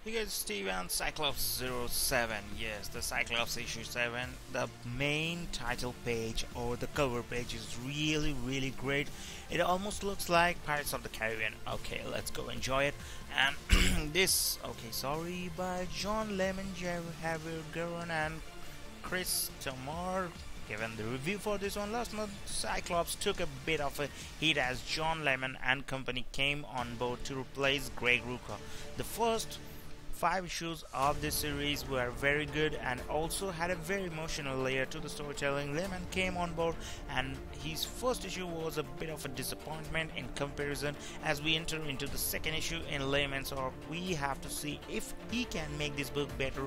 You get Steve and Cyclops 07. Yes, the Cyclops issue 7. The main title page or the cover page is really great. It almost looks like Pirates of the Caribbean. Okay, let's go enjoy it. And this, okay, sorry, by John Layman, Javier Guerrero, and Chris Tomar. Given the review for this one last month, Cyclops took a bit of a hit as John Layman and company came on board to replace Greg Rucka. The first 5 issues of this series were very good and also had a very emotional layer to the storytelling. Layman came on board and his first issue was a bit of a disappointment in comparison. As we enter into the second issue in Layman's arc, we have to see if he can make this book better,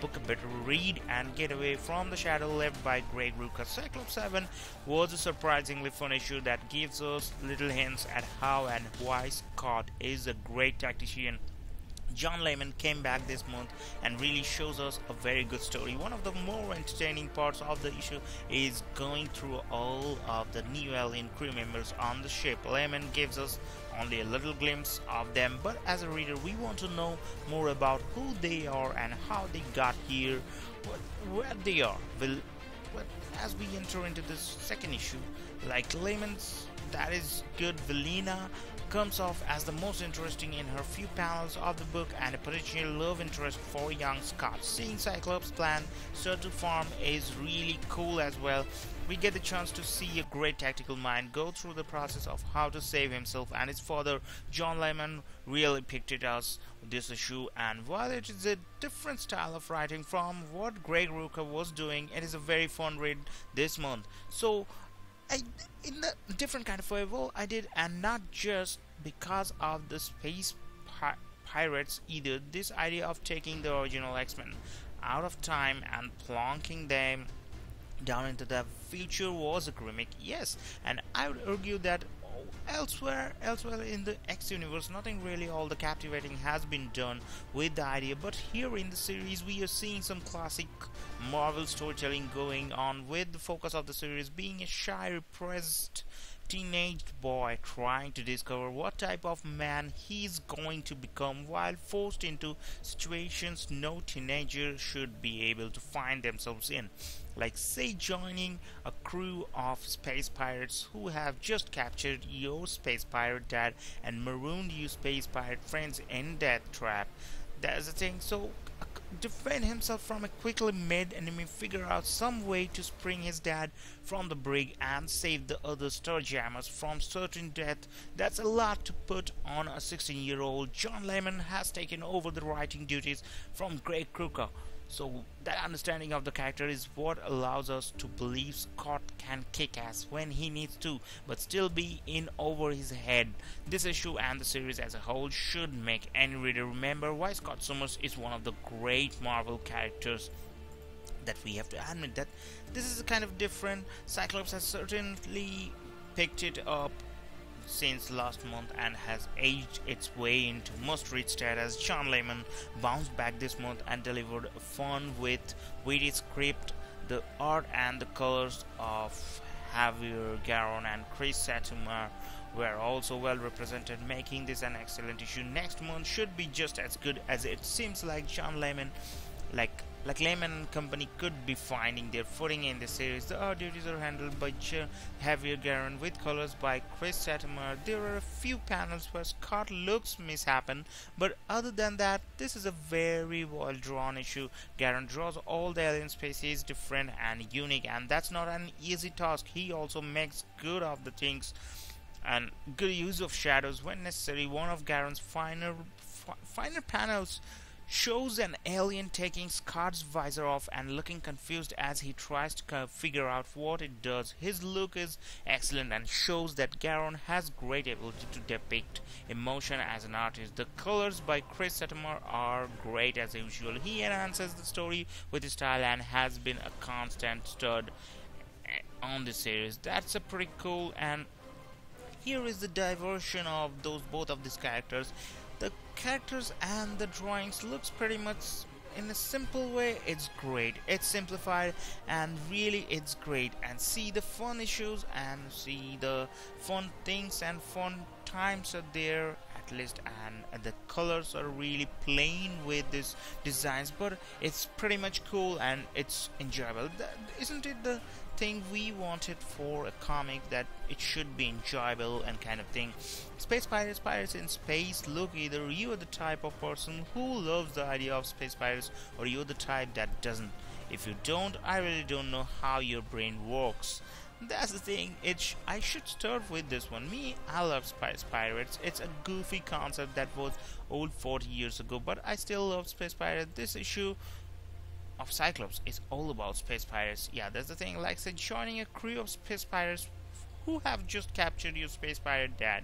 book a better read and get away from the shadow left by Greg Rucka. Cyclops 7 was a surprisingly fun issue that gives us little hints at how and why Scott is a great tactician. John Layman came back this month and really shows us a very good story. One of the more entertaining parts of the issue is going through all of the new alien crew members on the ship. Layman gives us only a little glimpse of them, but as a reader we want to know more about who they are and how they got here, where they are. As we enter into this second issue, like Layman's, that is good. Velina comes off as the most interesting in her few panels of the book and a potential love interest for young Scott. Seeing Cyclops plan Turtle Farm is really cool as well. We get the chance to see a great tactical mind go through the process of how to save himself and his father. John Layman really picked it us this issue, and while it is a different style of writing from what Greg Rucka was doing, it is a very fun read this month. So in the different kind of way, well, I did, and not just because of the space pirates either. This idea of taking the original X-Men out of time and plonking them down into the future was a gimmick, yes, and I would argue that elsewhere in the X universe nothing really all the captivating has been done with the idea, but here in the series we are seeing some classic Marvel storytelling going on, with the focus of the series being a shy, repressed teenage boy trying to discover what type of man he's going to become while forced into situations no teenager should be able to find themselves in, like say joining a crew of space pirates who have just captured your space pirate dad and marooned you space pirate friends in death trap. That's the thing. So defend himself from a quickly made enemy, figure out some way to spring his dad from the brig and save the other Starjammers from certain death. That's a lot to put on a 16-year-old. John Layman has taken over the writing duties from Greg Rucka. So that understanding of the character is what allows us to believe Scott can kick ass when he needs to, but still be in over his head. This issue and the series as a whole should make any reader remember why Scott Summers is one of the great Marvel characters. That we have to admit that this is kind of different. Cyclops has certainly picked it up since last month and has aged its way into must-read status. John Layman bounced back this month and delivered a fun with witty script. The art and the colors of Javier Guerrero and Chris Satumar were also well represented, making this an excellent issue. Next month should be just as good, as it seems like John Layman, like Layman and company could be finding their footing in the series. The art duties are handled by Javier Guerrero with colors by Chris Satumar. There are a few panels where Scott looks mishappen, but other than that, this is a very well drawn issue. Guerrero draws all the alien species different and unique, and that's not an easy task. He also makes good of the things and good use of shadows when necessary. One of Guerrero's finer panels shows an alien taking Scott's visor off and looking confused as he tries to figure out what it does. His look is excellent and shows that Guerrero has great ability to depict emotion as an artist. The colors by Chris Satumar are great as usual. He enhances the story with his style and has been a constant stud on the series. That's a pretty cool, and here is the diversion of both of these characters. The characters and the drawings looks pretty much in a simple way. It's great, it's simplified, and really it's great. And see the fun issues and see the fun things and fun times are there at at least, and the colors are really plain with these designs, but it's pretty much cool and it's enjoyable. Isn't it the thing we wanted for a comic, that it should be enjoyable and kind of thing? Space pirates, pirates in space. Look, either you are the type of person who loves the idea of space pirates, or you're the type that doesn't. If you don't, I really don't know how your brain works. That's the thing. I should start with this one. Me, I love Space Pirates. It's a goofy concept that was old 40 years ago, but I still love Space Pirates. This issue of Cyclops is all about space pirates. Yeah, that's the thing. Like, say, joining a crew of space pirates who have just captured your space pirate dad.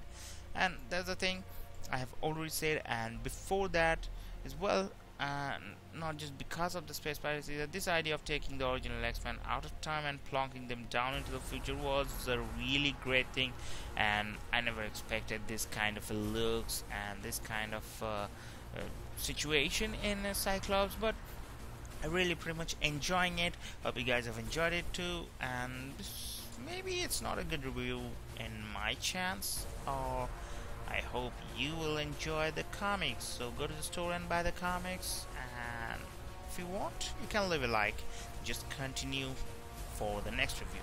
And that's the thing I have already said. And before that as well, not just because of the space pirates, either this idea of taking the original X-Men out of time and plonking them down into the future was a really great thing, and I never expected this kind of looks and this kind of situation in Cyclops, but I really pretty much enjoying it. Hope you guys have enjoyed it too, and maybe it's not a good review in my chance, or I hope you will enjoy the comics. So go to the store and buy the comics, and if you want, you can leave a like. Just continue for the next review.